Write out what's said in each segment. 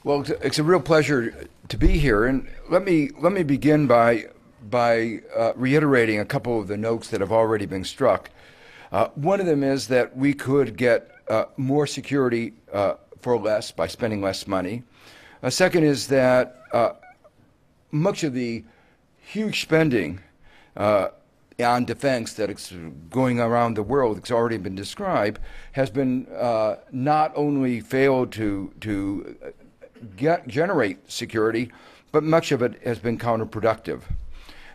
Well, it's a real pleasure to be here, and let me begin by reiterating a couple of the notes that have already been struck. One of them is that we could get more security for less by spending less money. A second is that much of the huge spending on defense that is going around the world, it's already been described, has been not only failed to generate security, but much of it has been counterproductive.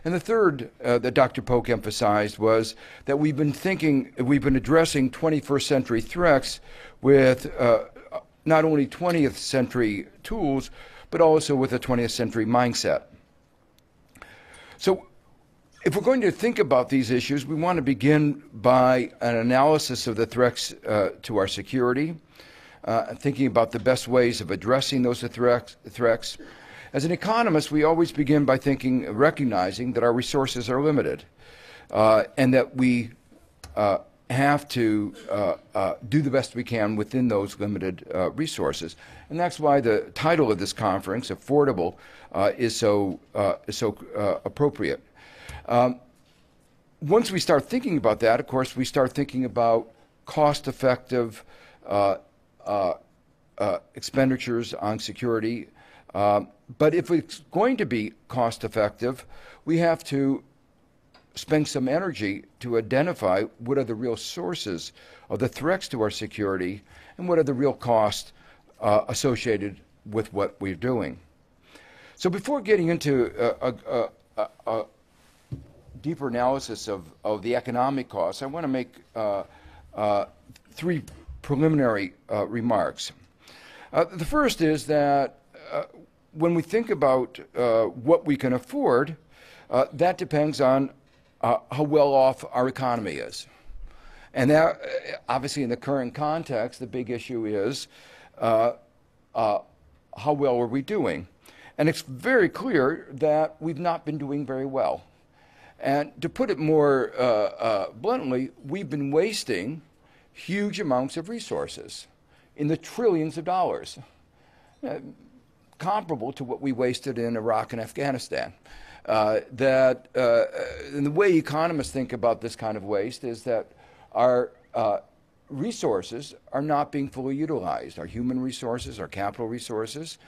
And the third that Dr. Polk emphasized was that we've been addressing 21st century threats with not only 20th century tools, but also with a 20th century mindset. So if we're going to think about these issues, we want to begin by an analysis of the threats to our security, thinking about the best ways of addressing those threats. As an economist, we always begin by recognizing that our resources are limited, and that we have to do the best we can within those limited resources. And that's why the title of this conference, Affordable, is so appropriate. Once we start thinking about that, of course, we start thinking about cost-effective expenditures on security. But if it's going to be cost-effective, we have to spend some energy to identify what are the real sources of the threats to our security and what are the real costs associated with what we're doing. So before getting into a deeper analysis of the economic costs, I want to make three preliminary remarks. The first is that when we think about what we can afford, that depends on how well off our economy is. And that, obviously, in the current context, the big issue is how well are we doing? And it's very clear that we've not been doing very well. And to put it more bluntly, we've been wasting huge amounts of resources in the trillions of dollars, comparable to what we wasted in Iraq and Afghanistan. And the way economists think about this kind of waste is that our resources are not being fully utilized, our human resources, our capital resources.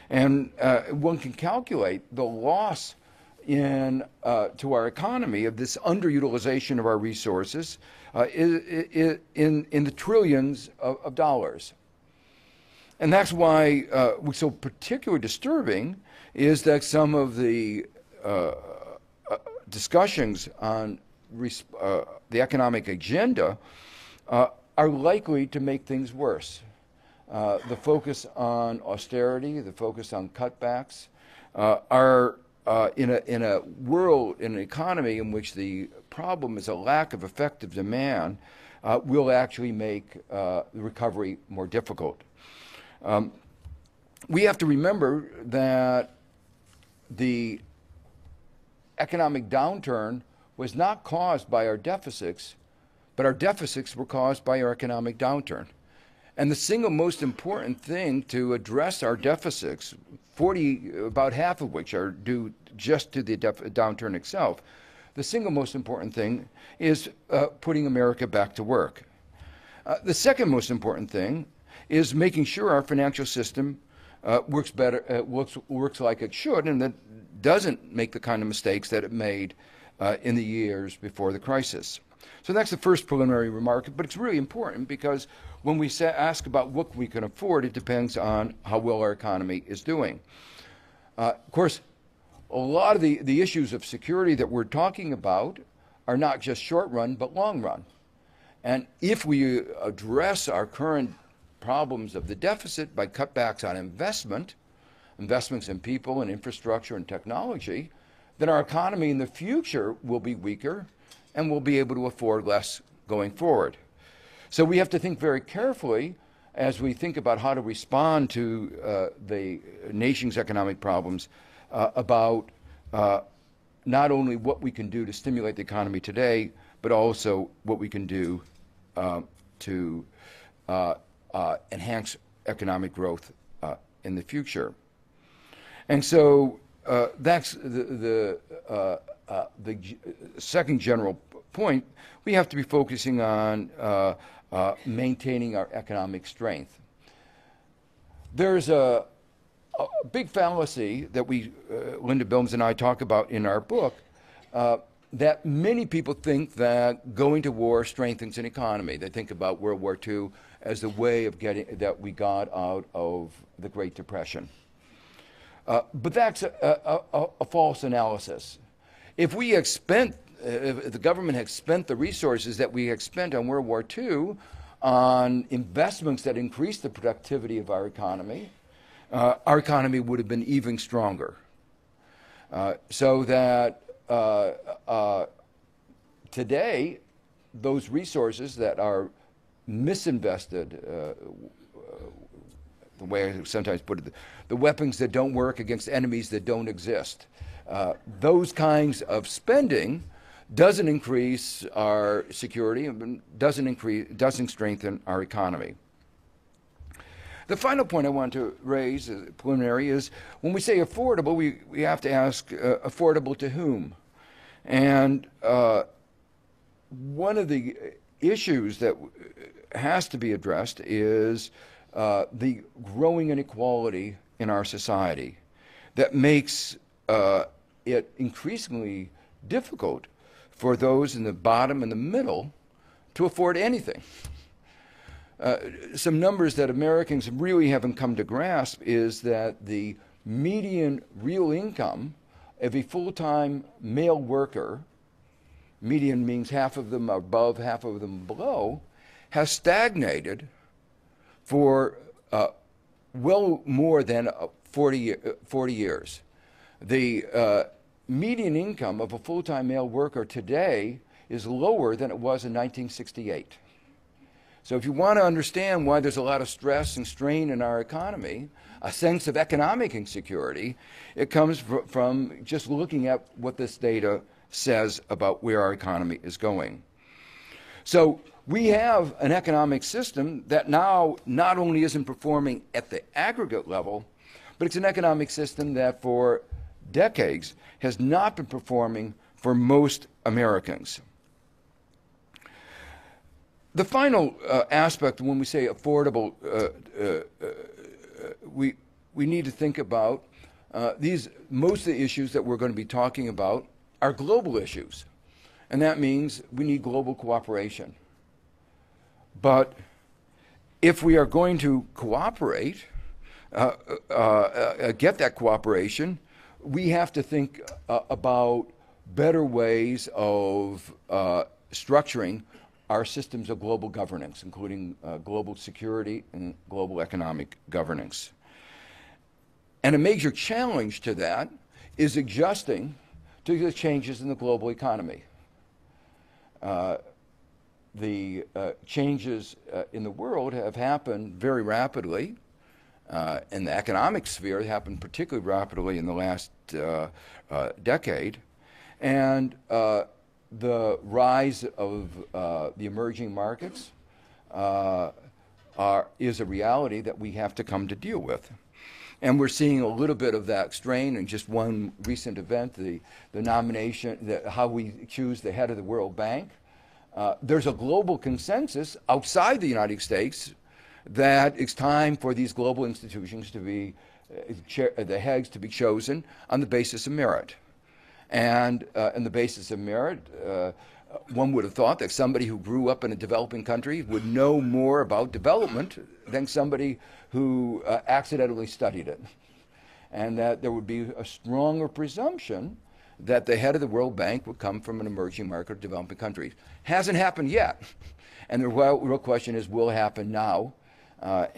And one can calculate the loss to our economy of this underutilization of our resources in the trillions of dollars. And that's why what's so particularly disturbing is that some of the discussions on the economic agenda are likely to make things worse. The focus on austerity, the focus on cutbacks are in a world, in an economy in which the problem is a lack of effective demand, will actually make the recovery more difficult. We have to remember that the economic downturn was not caused by our deficits, but our deficits were caused by our economic downturn. And the single most important thing to address our deficits, about half of which are due just to the downturn itself, the single most important thing is putting America back to work. The second most important thing is making sure our financial system works better, works like it should, and that doesn't make the kind of mistakes that it made in the years before the crisis. So that's the first preliminary remark, but it's really important because when we ask about what we can afford, it depends on how well our economy is doing. Of course, a lot of the issues of security that we're talking about are not just short run, but long run. And if we address our current problems of the deficit by cutbacks on investments in people and infrastructure and technology, then our economy in the future will be weaker and we'll be able to afford less going forward. So we have to think very carefully as we think about how to respond to the nation's economic problems about not only what we can do to stimulate the economy today, but also what we can do to enhance economic growth in the future. And so that's the second general point. We have to be focusing on maintaining our economic strength. There's a big fallacy that Linda Bilmes and I talk about in our book, that many people think that going to war strengthens an economy. They think about World War II as the way of that we got out of the Great Depression. But that's a false analysis. If the government had spent the resources that we had spent on World War II on investments that increased the productivity of our economy would have been even stronger. So that today, those resources that are misinvested, the way I sometimes put it, the weapons that don't work against enemies that don't exist, those kinds of spending doesn't increase our security and doesn't strengthen our economy. The final point I want to raise, preliminary, is when we say affordable, we have to ask affordable to whom? And one of the issues that has to be addressed is the growing inequality in our society that makes it increasingly difficult for those in the bottom and the middle to afford anything. Some numbers that Americans really haven't come to grasp is that the median real income of a full-time male worker, median means half of them above, half of them below, has stagnated for well more than 40 years. The median income of a full-time male worker today is lower than it was in 1968. So if you want to understand why there's a lot of stress and strain in our economy, a sense of economic insecurity, it comes from just looking at what this data says about where our economy is going. So we have an economic system that now not only isn't performing at the aggregate level, but it's an economic system that for decades has not been performing for most Americans. The final aspect when we say affordable, we need to think about most of the issues that we're going to be talking about are global issues. And that means we need global cooperation. But if we are going to cooperate, get that cooperation, we have to think about better ways of structuring our systems of global governance, including global security and global economic governance. And a major challenge to that is adjusting to the changes in the global economy. The changes in the world have happened very rapidly. In the economic sphere, it happened particularly rapidly in the last decade. And the rise of the emerging markets is a reality that we have to come to deal with. And we're seeing a little bit of that strain in just one recent event, the nomination, how we choose the head of the World Bank. There's a global consensus outside the United States that it's time for these global institutions to be, the heads to be chosen on the basis of merit. And on the basis of merit, one would have thought that somebody who grew up in a developing country would know more about development than somebody who accidentally studied it. And that there would be a stronger presumption that the head of the World Bank would come from an emerging market or developing country. Hasn't happened yet. And the real question is, will it happen now? That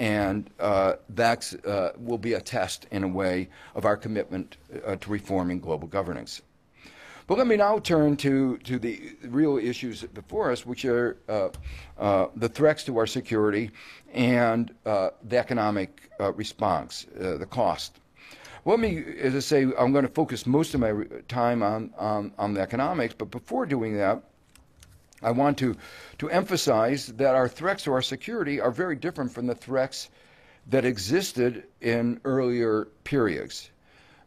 will be a test, in a way, of our commitment to reforming global governance. But let me now turn to the real issues before us, which are the threats to our security and the economic response, the cost. Let me, as I say, I'm going to focus most of my time on the economics, but before doing that, I want to emphasize that our threats to our security are very different from the threats that existed in earlier periods.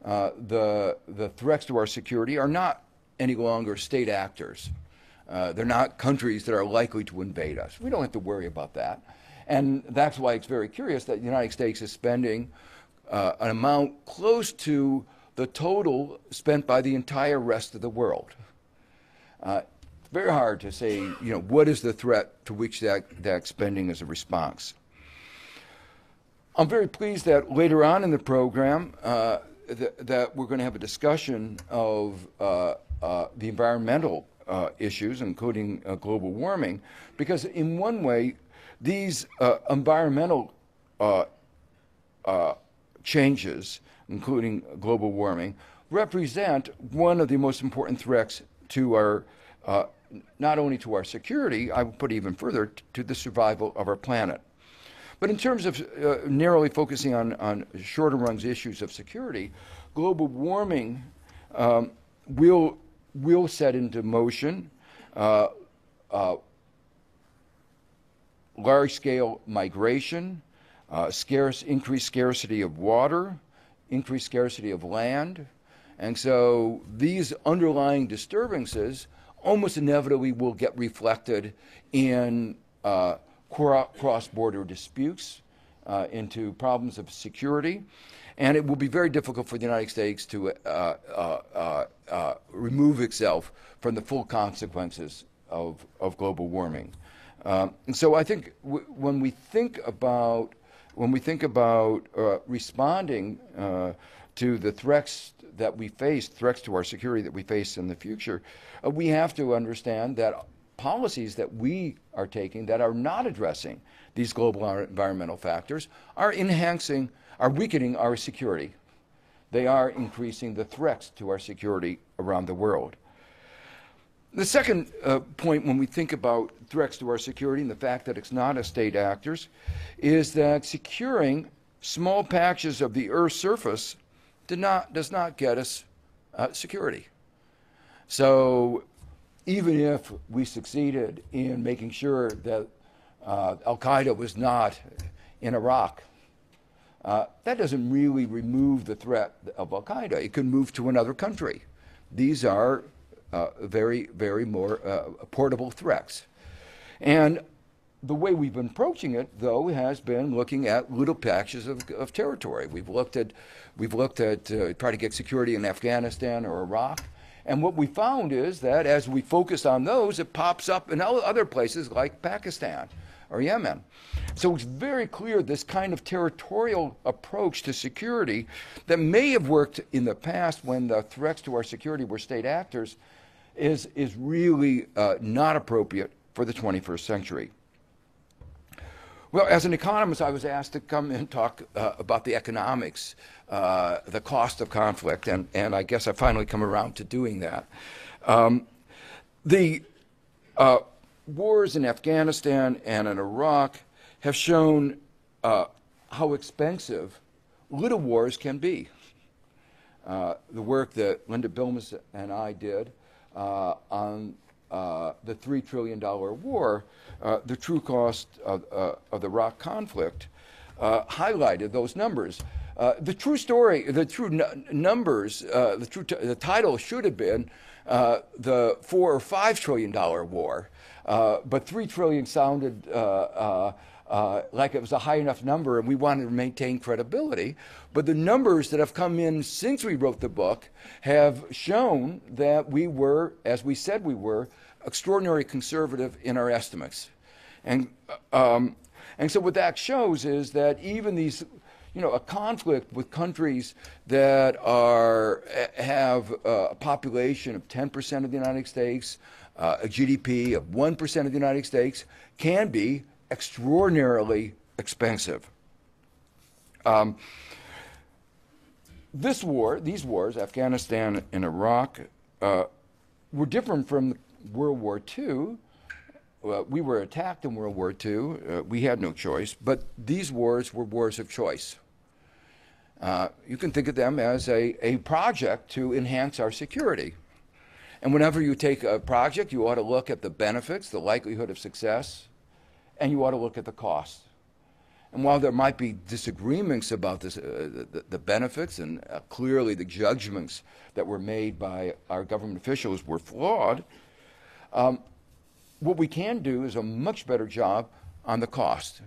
The threats to our security are not any longer state actors. They're not countries that are likely to invade us. We don't have to worry about that. And that's why it's very curious that the United States is spending an amount close to the total spent by the entire rest of the world. It's very hard to say, what is the threat to which that spending is a response. I'm very pleased that later on in the program that we're going to have a discussion of the environmental issues, including global warming, because in one way, these environmental changes, including global warming, represent one of the most important threats to our, not only to our security, I would put even further, to the survival of our planet. But in terms of narrowly focusing on shorter runs issues of security, global warming will set into motion large-scale migration, increased scarcity of water, increased scarcity of land. And so these underlying disturbances almost inevitably will get reflected in cross-border disputes, into problems of security. And it will be very difficult for the United States to remove itself from the full consequences of global warming. And so I think when we think about responding to the threats that we face, threats to our security that we face in the future, we have to understand that policies that we are taking that are not addressing these global environmental factors are weakening our security. They are increasing the threats to our security around the world. The second point when we think about threats to our security and the fact that it's not a state actors is that securing small patches of the Earth's surface does not get us security. So even if we succeeded in making sure that Al-Qaeda was not in Iraq, that doesn't really remove the threat of Al-Qaeda. It can move to another country. These are very, very more portable threats. And the way we've been approaching it, though, has been looking at little patches of territory. We've looked at try to get security in Afghanistan or Iraq. And what we found is that as we focus on those, it pops up in other places like Pakistan or Yemen. So it's very clear this kind of territorial approach to security that may have worked in the past when the threats to our security were state actors is really not appropriate for the 21st century. Well, as an economist, I was asked to come and talk about the economics, the cost of conflict, and I guess I finally come around to doing that. The wars in Afghanistan and in Iraq have shown how expensive little wars can be. The work that Linda Bilmes and I did on the $3 trillion war, the true cost of the Iraq conflict, highlighted those numbers. The true story, the true numbers, the title should have been the $4 or $5 trillion war, but $3 trillion sounded like it was a high enough number, and we wanted to maintain credibility. But the numbers that have come in since we wrote the book have shown that we were, as we said we were, extraordinarily conservative in our estimates. And so what that shows is that even these, a conflict with countries that have a population of 10% of the United States, a GDP of 1% of the United States, can be extraordinarily expensive. These wars, Afghanistan and Iraq, were different from World War II. We were attacked in World War II. We had no choice, but these wars were wars of choice. You can think of them as a project to enhance our security. And whenever you take a project, you ought to look at the benefits, the likelihood of success, and you ought to look at the costs. And while there might be disagreements about this, the benefits, and clearly the judgments that were made by our government officials were flawed, what we can do is a much better job on the cost.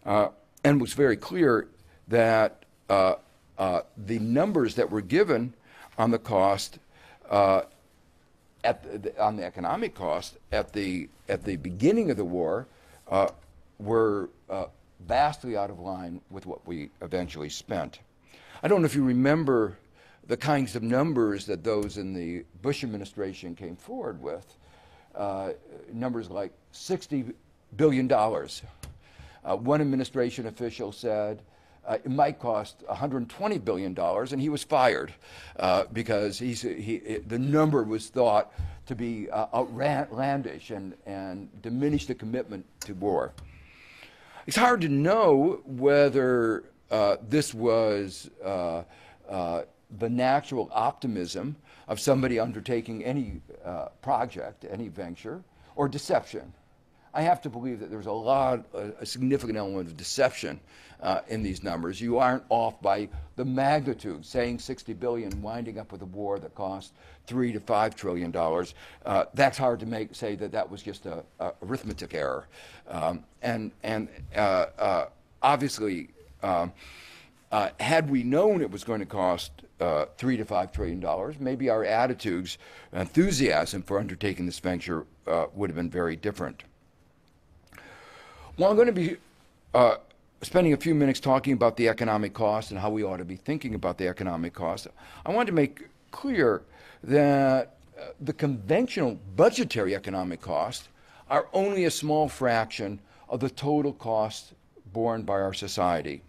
And it was very clear that the numbers that were given on the cost, on the economic cost at the beginning of the war, were vastly out of line with what we eventually spent. I don't know if you remember the kinds of numbers that those in the Bush administration came forward with. Numbers like $60 billion. One administration official said it might cost $120 billion, and he was fired because the number was thought to be outlandish and diminish the commitment to war. It's hard to know whether this was the natural optimism of somebody undertaking any project, any venture, or deception. I have to believe that there's a significant element of deception in these numbers. You aren't off by the magnitude, saying 60 billion, winding up with a war that cost $3 to $5 trillion. That's hard to say that was just a arithmetic error. Obviously, had we known it was going to cost $3 to $5 trillion, maybe our attitudes, enthusiasm for undertaking this venture would have been very different. Well, I'm going to be spending a few minutes talking about the economic cost and how we ought to be thinking about the economic cost. I want to make clear that the conventional budgetary economic costs are only a small fraction of the total cost borne by our society.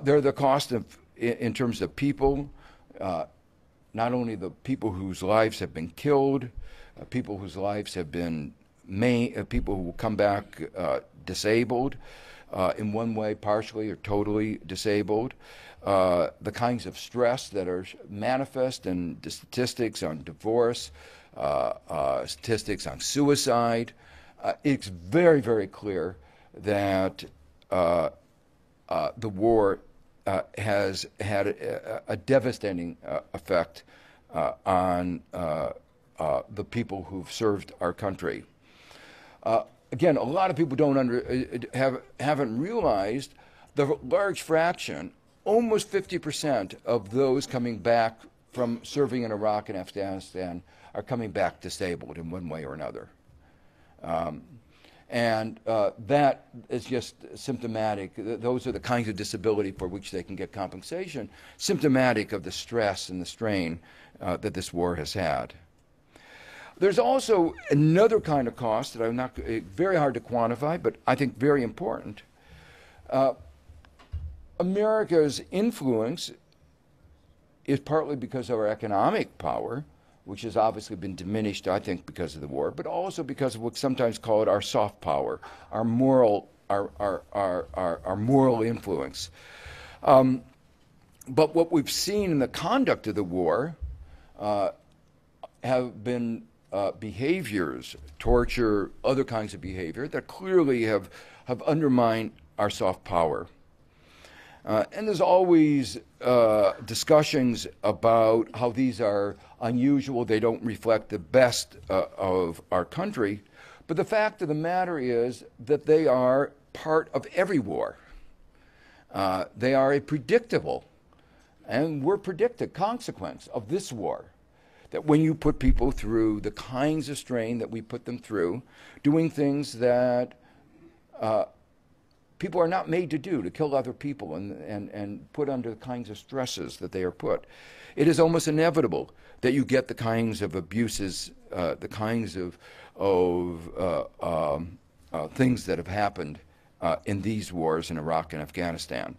They're the cost in terms of people, not only the people whose lives have been killed, people whose lives have been people who will come back disabled in one way, partially or totally disabled, the kinds of stress that are manifest in the statistics on divorce, statistics on suicide. It's very, very clear that the war has had a devastating effect on the people who've served our country. Again, a lot of people haven't realized the large fraction, almost 50% of those coming back from serving in Iraq and Afghanistan are coming back disabled in one way or another. That is just symptomatic. Those are the kinds of disability for which they can get compensation, symptomatic of the stress and the strain that this war has had. There's also another kind of cost that I'm not very hard to quantify, but I think very important. America's influence is partly because of our economic power, which has obviously been diminished, I think, because of the war, but also because of what's sometimes called our soft power, our moral influence. But what we've seen in the conduct of the war have been behaviors, torture, other kinds of behavior that clearly have undermined our soft power. And there's always discussions about how these are unusual, they don't reflect the best of our country, but the fact of the matter is that they are part of every war. They are a predictable, and were predicted, consequence of this war. That when you put people through the kinds of strain that we put them through, doing things that people are not made to do, to kill other people and put under the kinds of stresses that they are put, it is almost inevitable that you get the kinds of abuses, the kinds of things that have happened in these wars in Iraq and Afghanistan.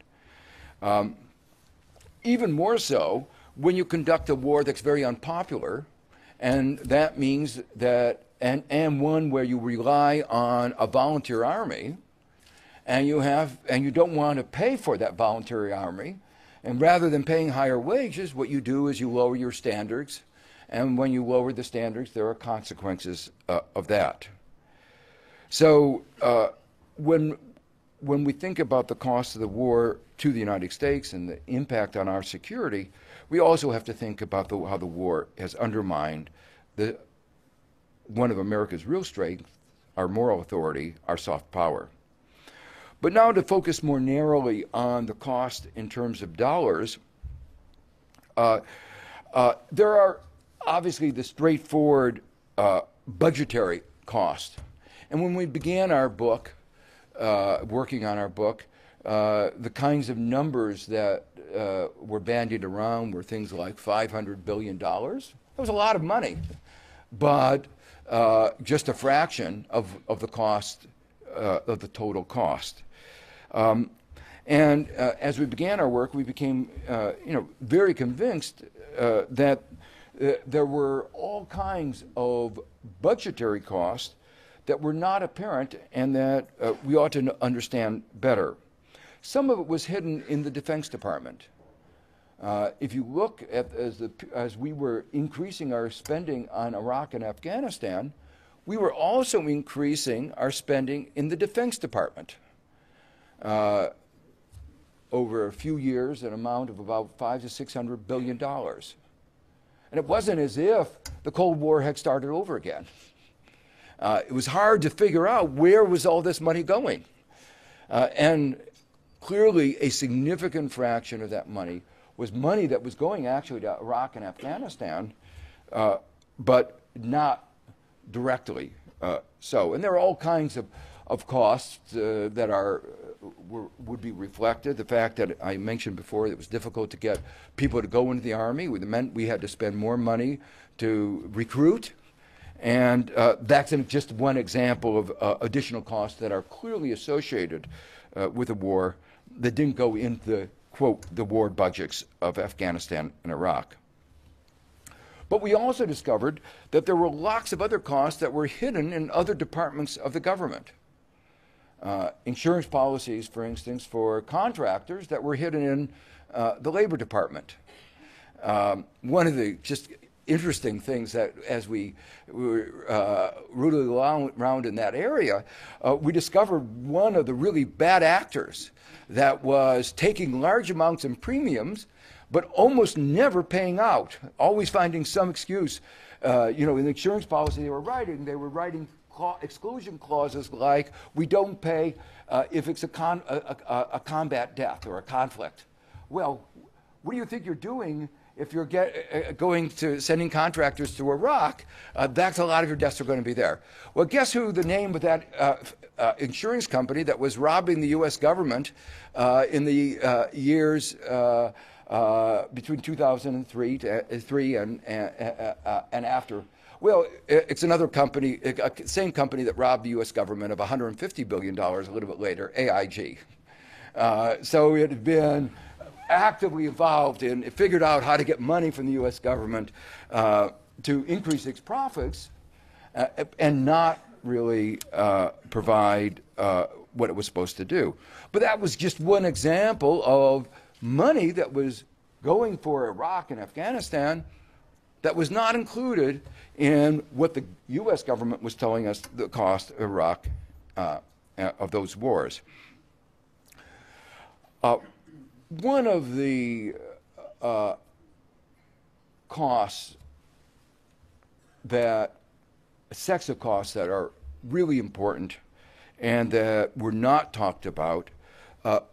Even more so when you conduct a war that's very unpopular, and that means that, and one where you rely on a volunteer army, and you don't want to pay for that voluntary army, and rather than paying higher wages, what you do is you lower your standards, and when you lower the standards, there are consequences of that. So when when we think about the cost of the war to the United States and the impact on our security, we also have to think about how the war has undermined one of America's real strengths, our moral authority, our soft power. But now to focus more narrowly on the cost in terms of dollars, there are obviously the straightforward budgetary cost. And when we began our book, working on our book, the kinds of numbers that were bandied around were things like $500 billion. That was a lot of money, but just a fraction of the cost, of the total cost. And as we began our work, we became very convinced that there were all kinds of budgetary costs that were not apparent and that we ought to understand better. Some of it was hidden in the Defense Department. If you look at as we were increasing our spending on Iraq and Afghanistan, we were also increasing our spending in the Defense Department. Over a few years, an amount of about $500 to $600 billion. And it wasn't as if the Cold War had started over again. It was hard to figure out where was all this money going. And clearly a significant fraction of that money was money that was going actually to Iraq and Afghanistan, but not directly so. And there are all kinds of costs that would be reflected. The fact that I mentioned before that it was difficult to get people to go into the Army, it meant we had to spend more money to recruit. And that's just one example of additional costs that are clearly associated with the war that didn't go into, quote, the war budgets of Afghanistan and Iraq. But we also discovered that there were lots of other costs that were hidden in other departments of the government. Insurance policies, for instance, for contractors that were hidden in the Labor Department. One of the just interesting things that as we were rooted around in that area, we discovered one of the really bad actors that was taking large amounts in premiums but almost never paying out, always finding some excuse. In the insurance policy they were writing exclusion clauses like, we don't pay if it's a combat death or a conflict. Well, what do you think you're doing if you're sending contractors to Iraq? That's a lot of your deaths are going to be there. Well, guess who the name of that insurance company that was robbing the U.S. government in the years between 2003 and after? Well, it's another company, same company that robbed the U.S. government of $150 billion a little bit later, AIG. So it had been actively involved in, it figured out how to get money from the U.S. government to increase its profits and not really provide what it was supposed to do. But that was just one example of money that was going for Iraq and Afghanistan that was not included in what the U.S. government was telling us the cost of Iraq of those wars. One of the costs sets of costs that are really important and that were not talked about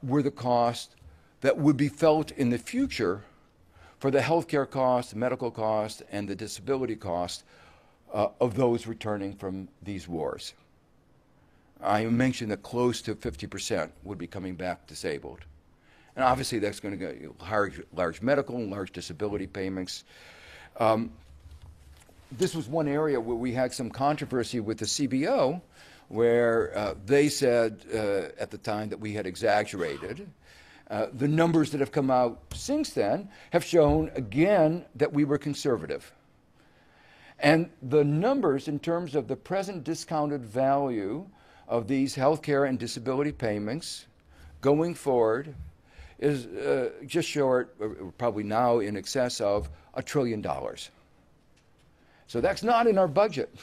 were the costs that would be felt in the future for the healthcare costs, medical costs, and the disability costs of those returning from these wars. I mentioned that close to 50% would be coming back disabled. And obviously that's going to get large medical and large disability payments. This was one area where we had some controversy with the CBO, where they said at the time that we had exaggerated. The numbers that have come out since then have shown again that we were conservative. And the numbers in terms of the present discounted value of these healthcare and disability payments going forward is just short, probably now in excess of $1 trillion. So that's not in our budget.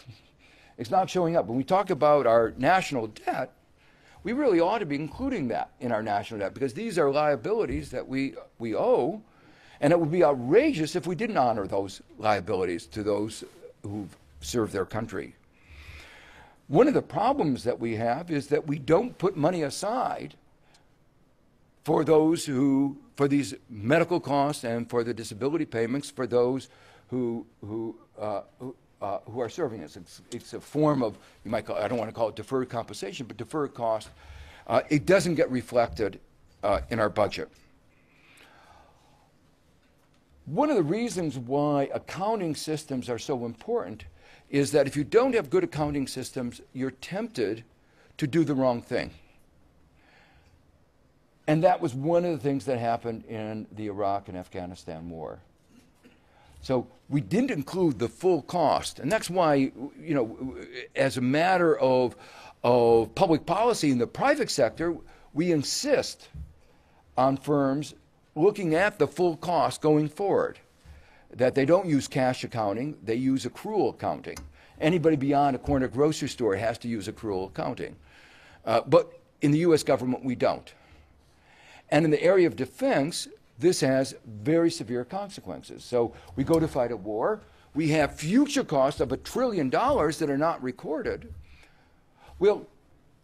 It's not showing up. When we talk about our national debt, we really ought to be including that in our national debt, because these are liabilities that we owe, and it would be outrageous if we didn't honor those liabilities to those who've served their country. One of the problems that we have is that we don't put money aside for those for these medical costs and for the disability payments for those who are serving us. It's a form of, you might call, I don't want to call it deferred compensation, but deferred cost. It doesn't get reflected in our budget. One of the reasons why accounting systems are so important is that if you don't have good accounting systems, you're tempted to do the wrong thing. And that was one of the things that happened in the Iraq and Afghanistan war. So we didn't include the full cost, and that's why, as a matter of public policy in the private sector, we insist on firms looking at the full cost going forward, that they don't use cash accounting, they use accrual accounting. Anybody beyond a corner grocery store has to use accrual accounting. But in the U.S. government, we don't. And in the area of defense, this has very severe consequences. So we go to fight a war, we have future costs of $1 trillion that are not recorded. Well,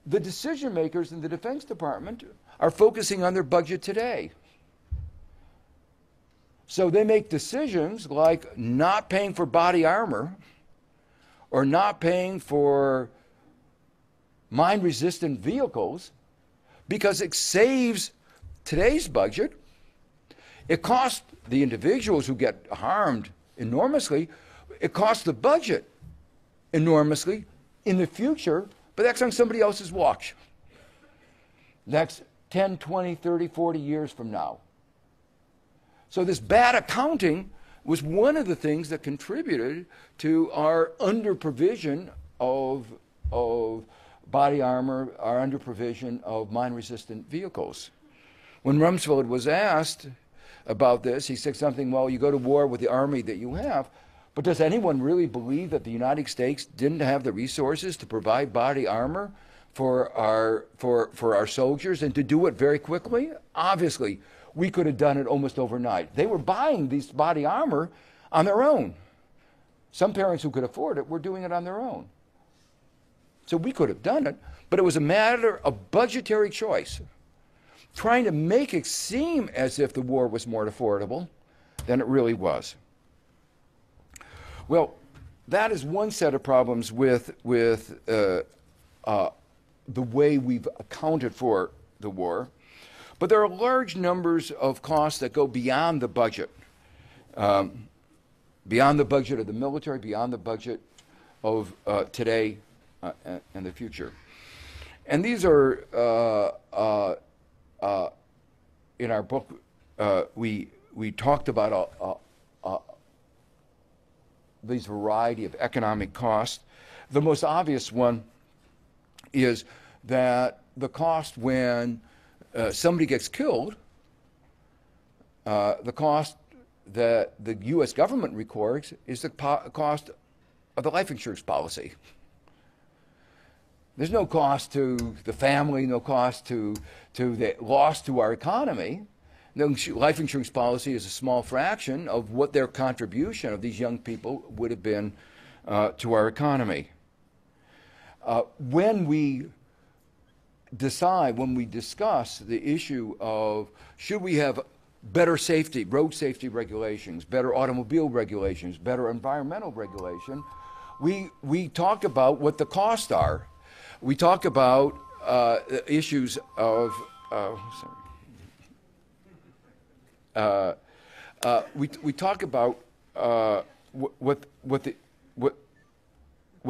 the decision makers in the Defense Department are focusing on their budget today. So they make decisions like not paying for body armor or not paying for mine-resistant vehicles because it saves today's budget. It costs the individuals who get harmed enormously. It costs the budget enormously in the future, but that's on somebody else's watch. That's 10, 20, 30, 40 years from now. So this bad accounting was one of the things that contributed to our under-provision of body armor, our under-provision of mine-resistant vehicles. When Rumsfeld was asked about this, he said something, well, you go to war with the army that you have, but does anyone really believe that the United States didn't have the resources to provide body armor for our soldiers and to do it very quickly? Obviously, we could have done it almost overnight. They were buying these body armor on their own. Some parents who could afford it were doing it on their own. So we could have done it, but it was a matter of budgetary choice, trying to make it seem as if the war was more affordable than it really was. Well, that is one set of problems with the way we've accounted for the war. But there are large numbers of costs that go beyond the budget, beyond the budget of the military, beyond the budget of today and the future. And these are, in our book, we talked about these variety of economic costs. The most obvious one is that the cost when somebody gets killed, the cost that the U.S. government records is the cost of the life insurance policy. There's no cost to the family, no cost to the loss to our economy. The life insurance policy is a small fraction of what their contribution of these young people would have been to our economy. When we discuss the issue of should we have better safety, road safety regulations, better automobile regulations, better environmental regulation, we talk about what the costs are. We talk about issues of we talk about what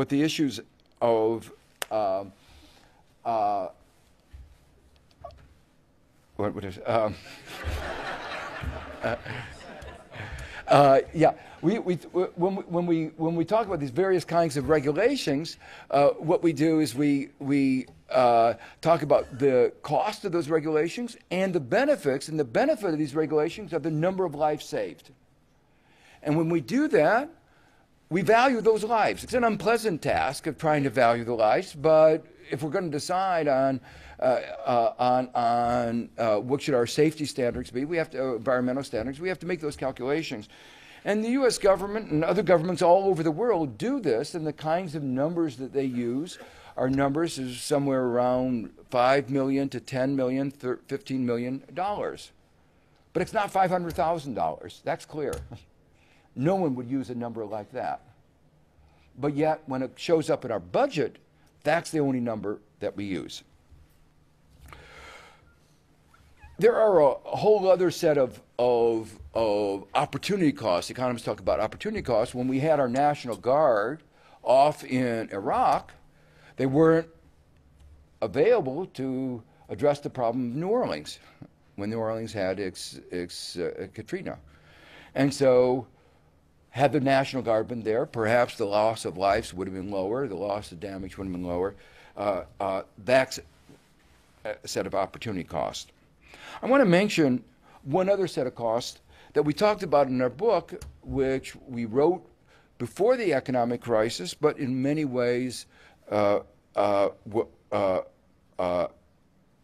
the issues of what is yeah, when we talk about these various kinds of regulations, what we do is we talk about the cost of those regulations and the benefits, and the benefit of these regulations are the number of lives saved. And when we do that, we value those lives. It's an unpleasant task of trying to value the lives, but if we're going to decide on what should our safety standards be, we have to environmental standards. We have to make those calculations, and the U.S. government and other governments all over the world do this. And the kinds of numbers that they use are numbers is somewhere around $5 million to $10 million, $15 million. But it's not $500,000. That's clear. No one would use a number like that. But yet, when it shows up in our budget, that's the only number that we use. There are a whole other set of opportunity costs. Economists talk about opportunity costs. When we had our National Guard off in Iraq, they weren't available to address the problem of New Orleans when New Orleans had Katrina. And so, had the National Guard been there, perhaps the loss of lives would have been lower, the loss of damage would have been lower. That's a set of opportunity costs. I want to mention one other set of costs that we talked about in our book, which we wrote before the economic crisis, but in many ways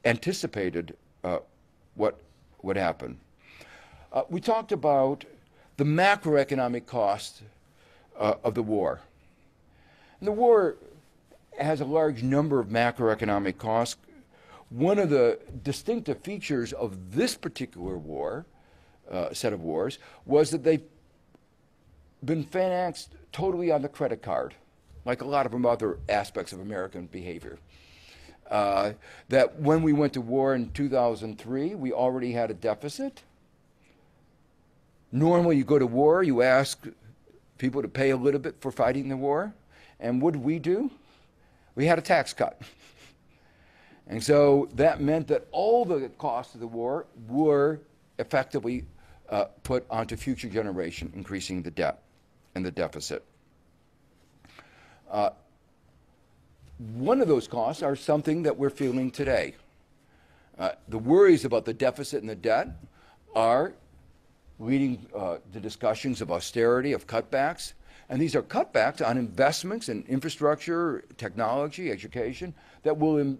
anticipated what would happen. We talked about the macroeconomic costs of the war. And the war has a large number of macroeconomic costs. One of the distinctive features of this particular war, set of wars, was that they've been financed totally on the credit card, like a lot of other aspects of American behavior. That when we went to war in 2003, we already had a deficit. Normally, you go to war, you ask people to pay a little bit for fighting the war. And what did we do? We had a tax cut. And so that meant that all the costs of the war were effectively put onto future generation, increasing the debt and the deficit. One of those costs are something that we're feeling today. The worries about the deficit and the debt are leading to discussions of austerity, of cutbacks. And these are cutbacks on investments in infrastructure, technology, education that will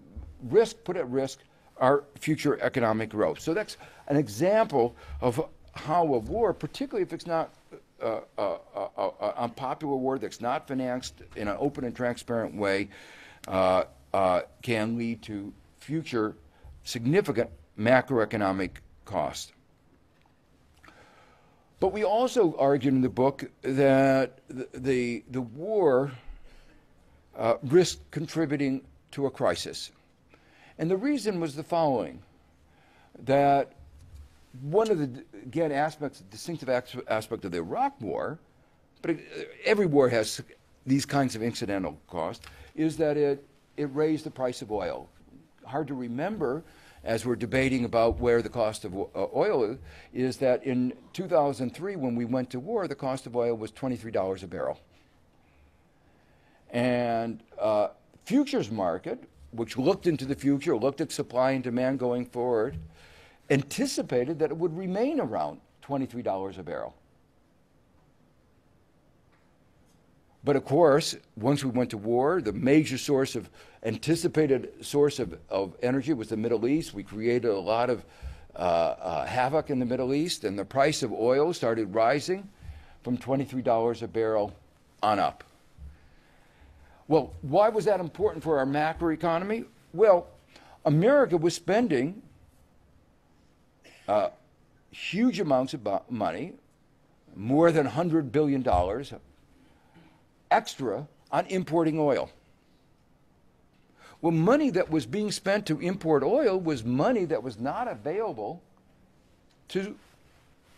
put at risk our future economic growth. So that's an example of how a war, particularly if it's not unpopular war that's not financed in an open and transparent way, can lead to future significant macroeconomic costs. But we also argued in the book that the war risked contributing to a crisis. And the reason was the following, that one of the, again, distinctive aspect of the Iraq War, but every war has these kinds of incidental costs, is that it raised the price of oil. Hard to remember, as we're debating about where the cost of oil is that in 2003, when we went to war, the cost of oil was $23 a barrel. And futures market, which looked into the future, looked at supply and demand going forward, anticipated that it would remain around $23 a barrel. But of course, once we went to war, the major anticipated source of energy was the Middle East. We created a lot of havoc in the Middle East, and the price of oil started rising from $23 a barrel on up. Well, why was that important for our macroeconomy? Well, America was spending huge amounts of money, more than $100 billion extra on importing oil. Well, money that was being spent to import oil was money that was not available to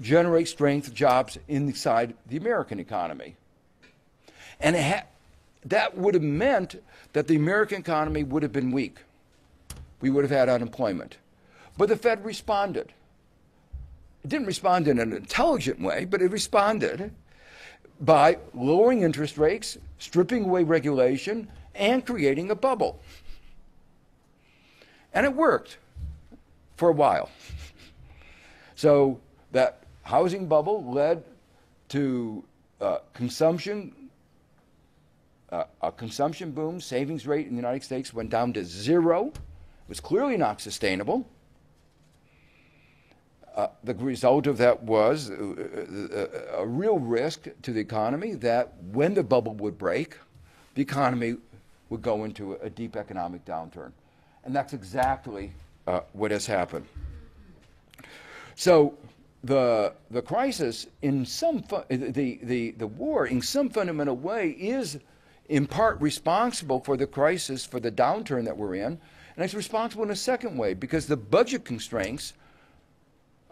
generate strength jobs inside the American economy. And that would have meant that the American economy would have been weak. We would have had unemployment. But the Fed responded. It didn't respond in an intelligent way, but it responded by lowering interest rates, stripping away regulation, and creating a bubble. And it worked for a while. So that housing bubble led to consumption a consumption boom. Savings rate in the United States went down to 0. It was clearly not sustainable. The result of that was a real risk to the economy that when the bubble would break, the economy would go into a deep economic downturn. And that's exactly what has happened. So the crisis, in some the war, in some fundamental way, is in part responsible for the crisis, for the downturn that we're in, and it's responsible in a second way because the budget constraints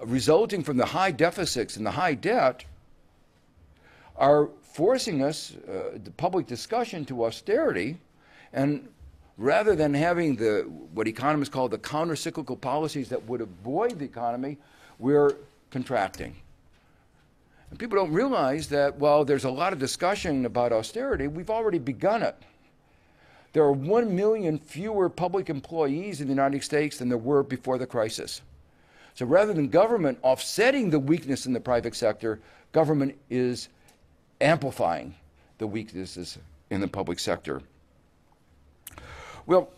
resulting from the high deficits and the high debt are forcing us, the public discussion, to austerity, and rather than having what economists call the counter-cyclical policies that would avoid the economy, we're contracting. And people don't realize that while there's a lot of discussion about austerity, we've already begun it. There are 1 million fewer public employees in the United States than there were before the crisis. So rather than government offsetting the weakness in the private sector, government is amplifying the weaknesses in the public sector. Well,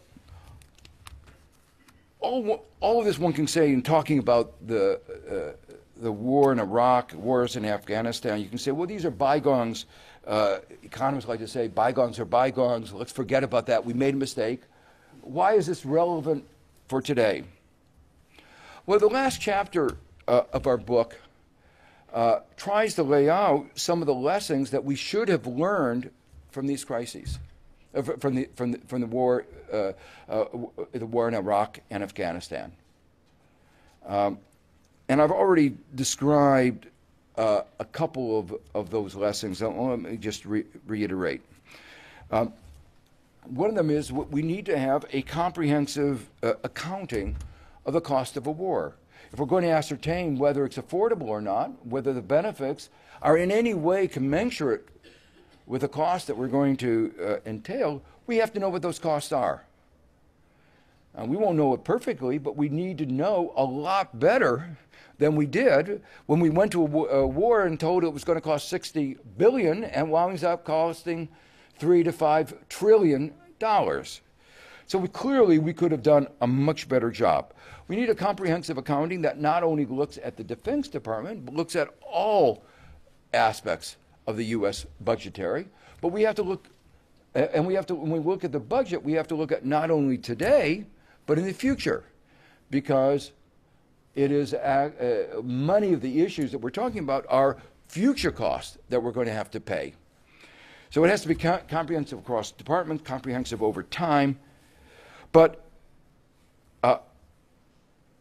all of this one can say in talking about the war in Iraq, wars in Afghanistan. You can say, well, these are bygones. Economists like to say, bygones are bygones. Let's forget about that. We made a mistake. Why is this relevant for today? Well, the last chapter of our book tries to lay out some of the lessons that we should have learned from these crises, from the war in Iraq and Afghanistan. And I've already described a couple of those lessons. Let me just reiterate. One of them is we need to have a comprehensive accounting of the cost of a war. If we're going to ascertain whether it's affordable or not, whether the benefits are in any way commensurate with the cost that we're going to entail, we have to know what those costs are. We won't know it perfectly, but we need to know a lot better than we did when we went to a war and told it was going to cost $60 billion and winds up costing $3 to $5 trillion. So clearly we could have done a much better job. We need a comprehensive accounting that not only looks at the Defense Department, but looks at all aspects of the U.S. budgetary. But we have to look, and when we look at the budget, we have to look at not only today, but in the future, because it is many of the issues that we're talking about are future costs that we're going to have to pay. So it has to be comprehensive across departments, comprehensive over time, but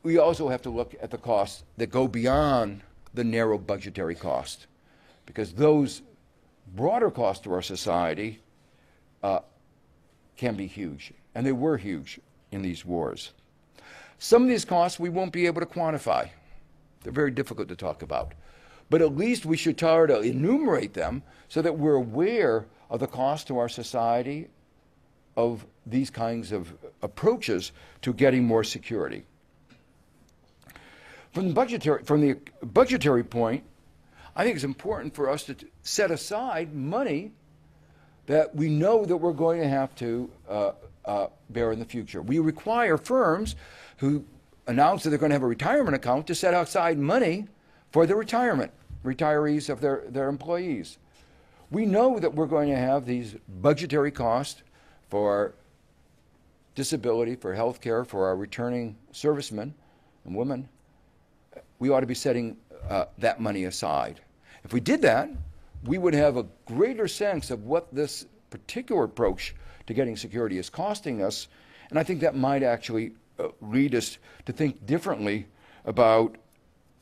we also have to look at the costs that go beyond the narrow budgetary cost, because those broader costs to our society can be huge, and they were huge in these wars. Some of these costs we won't be able to quantify. They're very difficult to talk about. But at least we should try to enumerate them so that we're aware of the cost to our society of these kinds of approaches to getting more security. From the budgetary point, I think it's important for us to set aside money that we know that we're going to have to bear in the future. We require firms who announce that they're going to have a retirement account to set aside money for the retirees of their employees. We know that we're going to have these budgetary costs for disability, for health care, for our returning servicemen and women. We ought to be setting that money aside. If we did that, we would have a greater sense of what this particular approach to getting security is costing us, and I think that might actually lead us to think differently about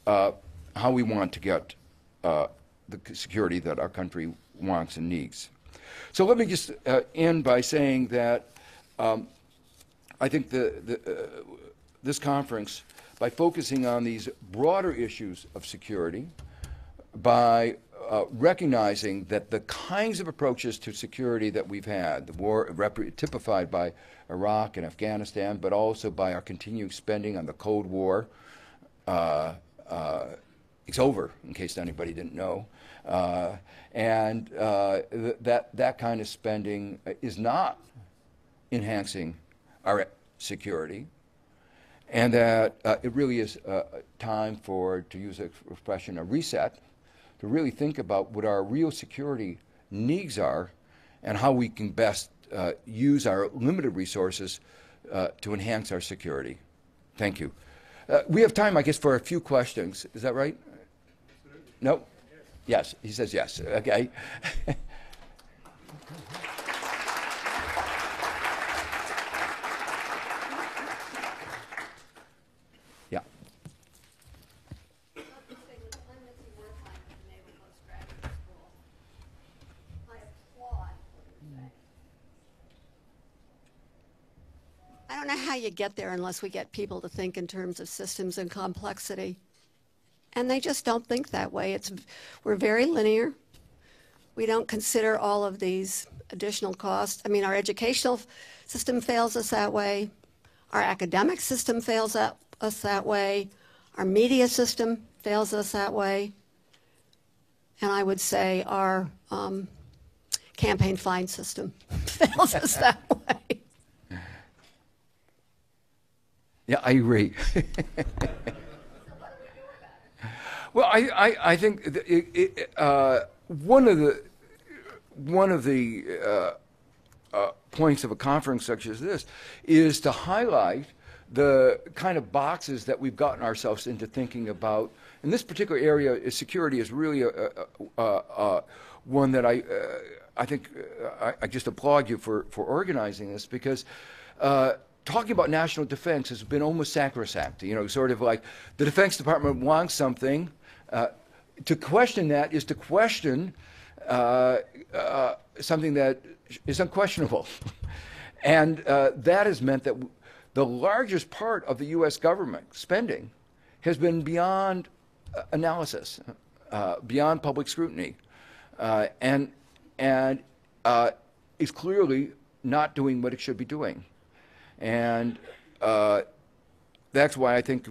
how we want to get the security that our country wants and needs. So let me just end by saying that I think this conference, by focusing on these broader issues of security, by recognizing that the kinds of approaches to security that we've had, the war typified by Iraq and Afghanistan, but also by our continuing spending on the Cold War it's over, in case anybody didn't know. That kind of spending is not enhancing our security, and that it really is time for, to use the expression, a reset, to really think about what our real security needs are and how we can best use our limited resources to enhance our security. Thank you. We have time, I guess, for a few questions. Is that right? Absolutely. No? Yes. He says yes. Okay. Yeah. I don't know how you get there unless we get people to think in terms of systems and complexity. And they just don't think that way. We're very linear. We don't consider all of these additional costs. I mean, our educational system fails us that way. Our academic system fails us that way. Our media system fails us that way. And I would say our campaign fine system fails us that way. Yeah, I agree. Well, I think one of the points of a conference such as this is to highlight the kind of boxes that we've gotten ourselves into thinking about. In this particular area, security is really one that I think I just applaud you for organizing this, because talking about national defense has been almost sacrosanct. You know, sort of like the Defense Department wants something. To question that is to question something that is unquestionable. And that has meant that the largest part of the U.S. government spending has been beyond analysis, beyond public scrutiny, and is clearly not doing what it should be doing. And that's why I think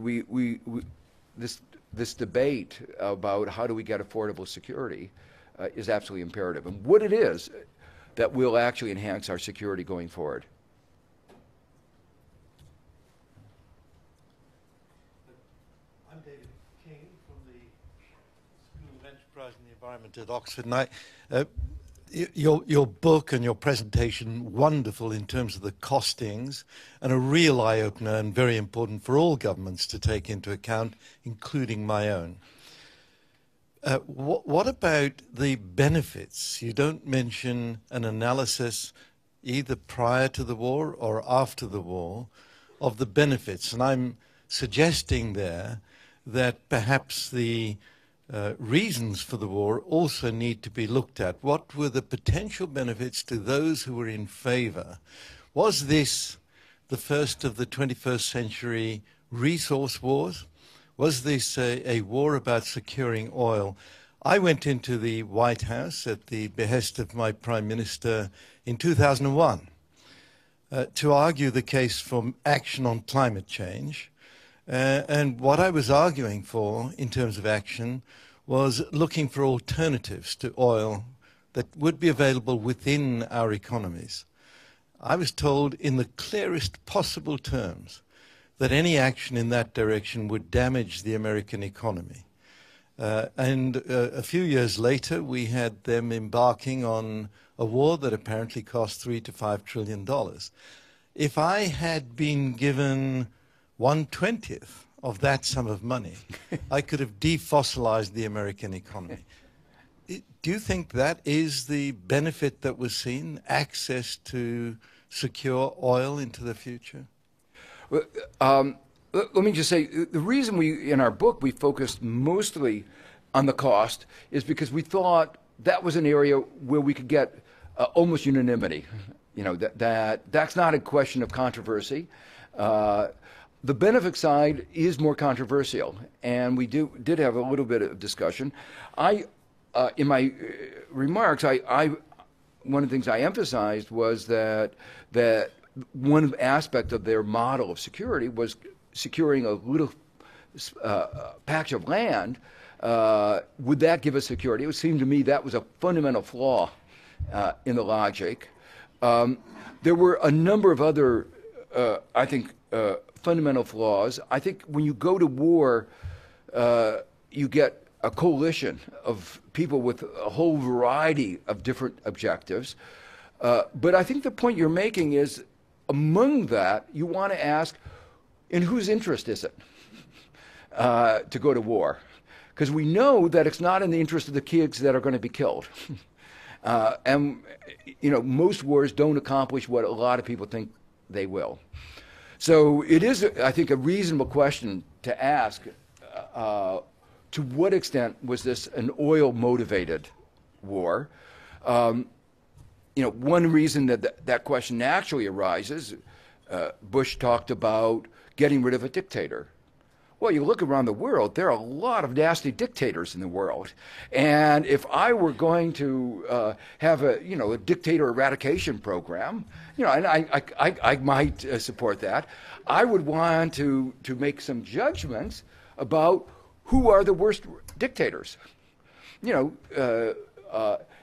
this debate about how do we get affordable security is absolutely imperative, and what it is that will actually enhance our security going forward. I'm David King from the School of Enterprise and the Environment at Oxford, and your book and your presentation, wonderful in terms of the costings, and a real eye-opener and very important for all governments to take into account, including my own. What about the benefits? You don't mention an analysis either prior to the war or after the war of the benefits, and I'm suggesting there that perhaps the reasons for the war also need to be looked at. What were the potential benefits to those who were in favor? Was this the first of the 21st century resource wars? Was this a war about securing oil? I went into the White House at the behest of my Prime Minister in 2001 to argue the case for action on climate change. And what I was arguing for in terms of action was looking for alternatives to oil that would be available within our economies. I was told in the clearest possible terms that any action in that direction would damage the American economy. And a few years later, we had them embarking on a war that apparently cost $3 to $5 trillion. If I had been given 1/20th of that sum of money, I could have defossilized the American economy. Do you think that is the benefit that was seen, access to secure oil into the future? Well, let me just say, the reason in our book, we focused mostly on the cost is because we thought that was an area where we could get almost unanimity. You know, that's not a question of controversy. The benefit side is more controversial, and we did have a little bit of discussion. In my remarks, one of the things I emphasized was that one aspect of their model of security was securing a little patch of land would that give us security? It would seem to me that was a fundamental flaw in the logic. There were a number of other, I think, fundamental flaws. I think when you go to war, you get a coalition of people with a whole variety of different objectives. But I think the point you're making is, among that, you want to ask, in whose interest is it to go to war? Because we know that it's not in the interest of the kids that are going to be killed. And, you know, most wars don't accomplish what a lot of people think they will. So it is, I think, a reasonable question to ask, to what extent was this an oil-motivated war? You know, one reason that that question naturally arises, Bush talked about getting rid of a dictator. Well, you look around the world, there are a lot of nasty dictators in the world. And if I were going to have a, you know, a dictator eradication program, you know, and I might support that, I would want to make some judgments about who are the worst dictators. You know,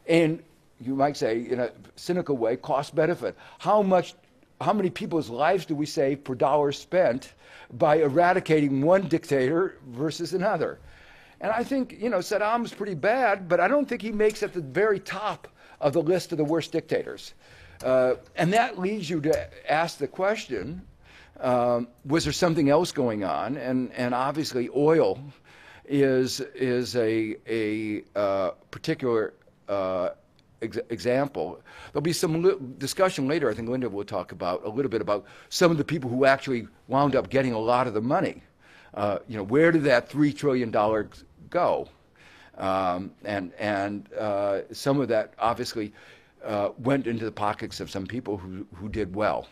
and you might say, in a cynical way, cost-benefit. How many people's lives do we save per dollar spent by eradicating one dictator versus another? And I think, you know, Saddam's pretty bad, but I don't think he makes at the very top of the list of the worst dictators. And that leads you to ask the question, was there something else going on? And obviously oil is a particular example. There'll be some discussion later, I think Linda will talk about a little bit about some of the people who actually wound up getting a lot of the money. You know, where did that $3 trillion go? And some of that obviously went into the pockets of some people who did well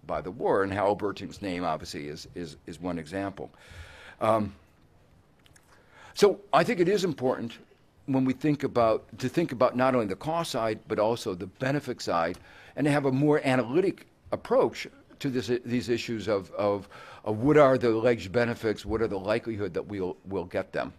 by the war, and Halliburton's name obviously is one example. So I think it is important when we think about not only the cost side but also the benefit side, and to have a more analytic approach to these issues of what are the alleged benefits, what are the likelihood that we'll get them.